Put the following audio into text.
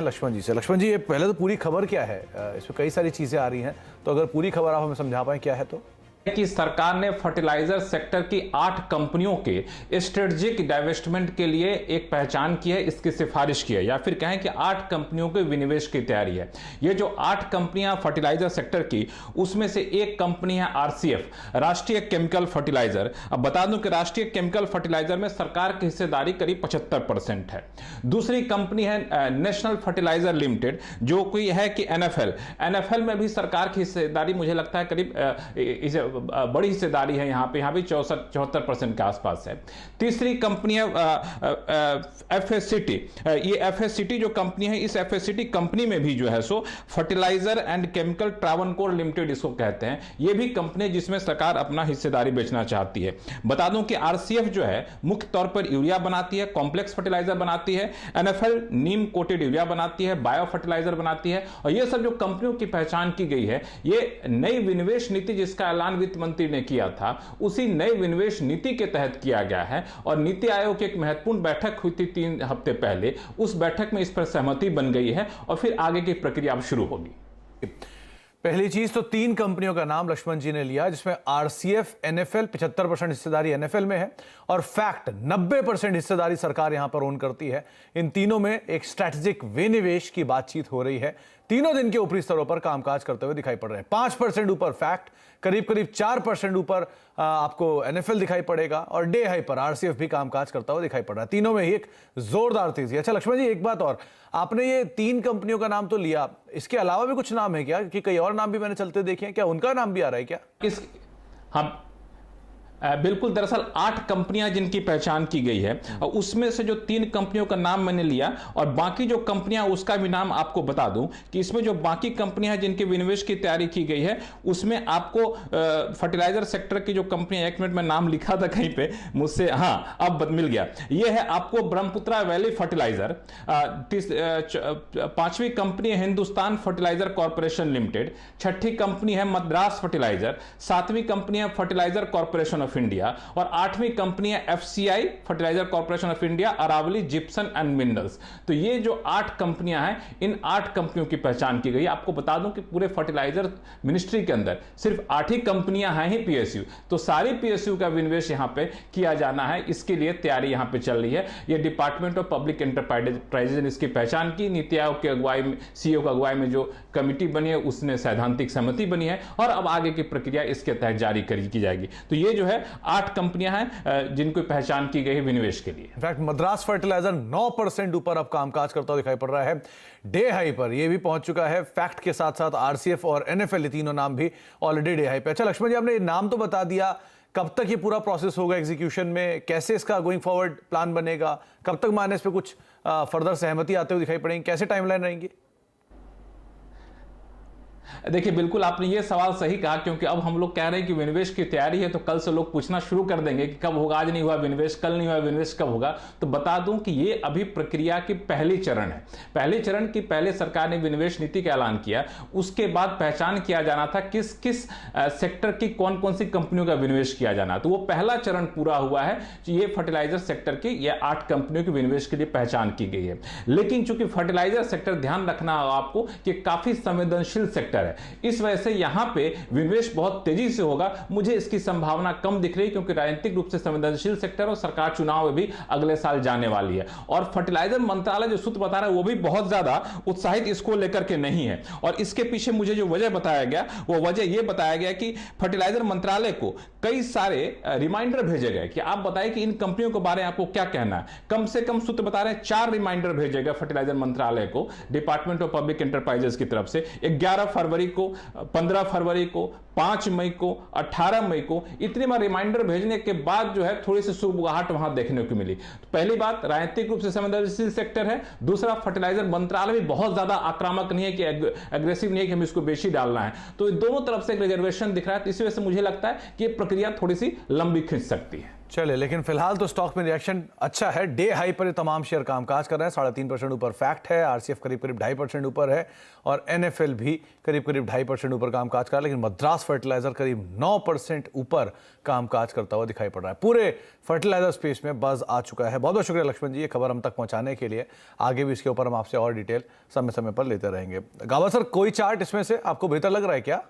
लक्ष्मण जी से। लक्ष्मण जी, ये पहले तो पूरी खबर क्या है? इसमें कई सारी चीजें आ रही हैं, तो अगर पूरी खबर आप हमें समझा पाएं क्या है तो। कि सरकार ने फर्टिलाइजर सेक्टर की 8 कंपनियों के स्ट्रेटेजिक डाइवेस्टमेंट के लिए एक पहचान की है, इसकी सिफारिश की है, या फिर कहें कि 8 कंपनियों के विनिवेश की तैयारी है। ये जो 8 कंपनियां फर्टिलाइजर सेक्टर की, उसमें से एक कंपनी है आरसीएफ, राष्ट्रीय केमिकल फर्टिलाइजर। अब बता दूं कि राष्ट्रीय केमिकल फर्टिलाइजर में सरकार की हिस्सेदारी करीब 75% है। दूसरी कंपनी है नेशनल फर्टिलाइजर लिमिटेड, जो कोई है कि एनएफएल में भी सरकार की हिस्सेदारी मुझे लगता है करीब बड़ी हिस्सेदारी है, यहां भी 74% के आसपास है। तीसरी कंपनी है एफएससीटी। ये एफएससीटी जो कंपनी है, इस एफएससीटी कंपनी में भी जो है सो fertiliser and chemical Travancore limited इसको कहते हैं। ये भी कंपनी जिसमें सरकार अपना हिस्सेदारी बेचना चाहती है। बता दूं कि आरसीएफ जो है मुख्य तौर पर यूरिया बनाती है, कॉम्प्लेक्स फर्टिलाइजर बनाती है। एनएफएल नीम कोटेड यूरिया बनाती है, बायो फर्टिलाइजर बनाती है। और ये सब जो कंपनियों की पहचान की गई है, ये नई विनिवेश नीति जिसका ऐलान वित्त मंत्री ने किया था, उसी नई विनिवेश नीति के तहत किया गया है। और नीति आयोग की एक महत्वपूर्ण बैठक हुई थी 3 हफ्ते पहले, उस बैठक में इस पर सहमति बन गई है और फिर आगे की प्रक्रिया अब शुरू होगी। पहली चीज तो 3 कंपनियों का नाम लक्ष्मण जी ने लिया, जिसमें आरसीएफ, एनएफएल 75% हिस्सेदारी एनएफएल में है और फैक्ट 90% हिस्सेदारी सरकार यहां पर ओन करती है। इन तीनों में एक स्ट्रैटेजिक विनिवेश की बातचीत हो रही है। तीनों दिन के ऊपरी स्तरों पर कामकाज करते हुए दिखाई पड़ रहे हैं। 5% ऊपर फैक्ट, करीब 4% ऊपर आपको एनएफएल दिखाई पड़ेगा और डे हाई पर आरसीएफ भी कामकाज करता हुआ दिखाई पड़ रहा है। तीनों में ही एक जोरदार तेजी। अच्छा लक्ष्मण जी, एक बात और, आपने ये 3 कंपनियों का नाम तो लिया, इसके अलावा भी कुछ नाम है क्या? कि कई और नाम भी मैंने चलते देखे हैं, क्या उनका नाम भी आ रहा है क्या? हम बिल्कुल, दरअसल 8 कंपनियां जिनकी पहचान की गई है, और उसमें से जो 3 कंपनियों का नाम मैंने लिया और बाकी जो कंपनियां उसका भी नाम आपको बता दूं कि इसमें जो बाकी कंपनियां हैं जिनके विनिवेश की तैयारी की गई है, उसमें आपको फर्टिलाइजर सेक्टर की जो कंपनियां, 1 मिनट में नाम लिखा था कहीं पे मुझसे, हाँ अब मिल गया। ये है आपको ब्रह्मपुत्रा वैली फर्टिलाइजर, 5वीं कंपनी है हिंदुस्तान फर्टिलाइजर कॉर्पोरेशन लिमिटेड, 6ठी कंपनी है मद्रास फर्टिलाइजर, 7वीं कंपनी है फर्टिलाइजर कॉर्पोरेशन ऑफ इंडिया और 8वीं कंपनी है FCI fertiliser corporation of India, Aravali gypsum and minerals. तो ये जो 8 कंपनियां हैं, इन 8 कंपनियों की पहचान की गई। आपको बता दूं कि पूरे फर्टिलाइजर मिनिस्ट्री के अंदर सिर्फ 8 ही कंपनियां हैं ही पीएसयू, तो सारी पीएसयू का विनिवेश यहां पे किया जाना है। इसके लिए तैयारी यहां पे चल रही है। ये डिपार्टमेंट ऑफ पब्लिक एंटरप्राइजेज ने इसकी पहचान की। नीति आयोग के अगुवाई में, सीईओ की अगुवाई में जो कमिटी बनी है, उसने सैद्धांतिक सहमति बनी है और अब आगे की प्रक्रिया इसके तहत जारी की जाएगी। तो ये जो है 8 कंपनियां हैं जिनको पहचान की गई है विनिवेश के लिए। इनफैक्ट मद्रास फर्टिलाइजर 9% ऊपर अब कामकाज करता हुआ दिखाई पड़ रहा है, डे हाई पर ये भी पहुंच चुका है। फैक्ट के साथ साथ आरसीएफ और एनएफएल, तीनों नाम भी ऑलरेडी डे हाई पे। अच्छा लक्ष्मण जी, आपने नाम तो बता दिया, कब तक ये पूरा प्रोसेस होगा एग्जीक्यूशन में? कैसे इसका गोइंग फॉरवर्ड प्लान बनेगा? कब तक माने इस पे कुछ फर्दर सहमति आते हुए दिखाई पड़ेंगे? कैसे टाइमलाइन रहेंगी? देखिए, बिल्कुल आपने ये सवाल सही कहा, क्योंकि अब हम लोग कह रहे हैं कि विनिवेश की तैयारी है, तो कल से लोग पूछना शुरू कर देंगे कि कब होगा, आज नहीं हुआ विनिवेश, कल नहीं हुआ विनिवेश, कब होगा। तो बता दूं कि ये अभी प्रक्रिया की पहली चरण है। पहले चरण की पहले सरकार ने विनिवेश नीति का ऐलान किया, उसके बाद पहचान किया जाना था किस किस सेक्टर की कौन कौन सी कंपनियों का विनिवेश किया जाना। तो वो पहला चरण पूरा हुआ है। ये फर्टिलाइजर सेक्टर की ये 8 कंपनियों के विनिवेश के लिए पहचान की गई है। लेकिन चूंकि फर्टिलाइजर सेक्टर, ध्यान रखना होगा आपको कि काफी संवेदनशील सेक्टर है, इस वजह से यहां पे विनिवेश बहुत तेजी से होगा। मुझे इसकी संभावना कम दिख रही है, क्योंकि राजनीतिक रूप से संवेदनशील सेक्टर और सरकार चुनाव में भी अगले साल जाने वाली है। और फर्टिलाइजर मंत्रालय जो सूत्र बता रहा है, वो भी बहुत ज्यादा उत्साहित इसको लेकर के नहीं है। और इसके पीछे मुझे जो वजह बताया गया, वो वजह यह बताया गया कि फर्टिलाइजर मंत्रालय को कई सारे रिमाइंडर भेजे गए कि आप बताएं कि इन कंपनियों के बारे में आपको क्या कहना है। कम से कम सूत्र बता रहे हैं 4 रिमाइंडर भेजे गए फर्टिलाइजर मंत्रालय को डिपार्टमेंट ऑफ पब्लिक एंटरप्राइजेस की तरफ से। 11 फरवरी को, 15 फरवरी को, 5 मई को, 18 मई को, इतने बार रिमाइंडर भेजने के बाद जो है थोड़ी सी सुगबुगाहट वहां देखने को मिली। तो पहली बात, राजनीतिक रूप से संवेदनशील सेक्टर है। दूसरा, फर्टिलाइजर मंत्रालय भी बहुत ज्यादा आक्रामक नहीं है कि एग्रेसिव नहीं है कि हम इसको बेची डालना है। तो दोनों तरफ से एक रिजर्वेशन दिख रहा है। तो इसी वजह से मुझे लगता है कि यह प्रक्रिया थोड़ी सी लंबी खिंच सकती है। चले, लेकिन फिलहाल तो स्टॉक में रिएक्शन अच्छा है। डे हाई पर ये तमाम शेयर कामकाज कर रहे हैं। 3.5% ऊपर फैक्ट है, आरसीएफ करीब 2.5% ऊपर है और एनएफएल भी करीब 2.5% ऊपर कामकाज कर रहा है। लेकिन मद्रास फर्टिलाइजर करीब 9% ऊपर कामकाज करता हुआ दिखाई पड़ रहा है। पूरे फर्टिलाइजर स्पेस में बज़ आ चुका है। बहुत बहुत शुक्रिया लक्ष्मण जी, ये खबर हम तक पहुंचाने के लिए। आगे भी इसके ऊपर हम आपसे और डिटेल समय समय पर लेते रहेंगे। गावा सर, कोई चार्ट इसमें से आपको बेहतर लग रहा है क्या?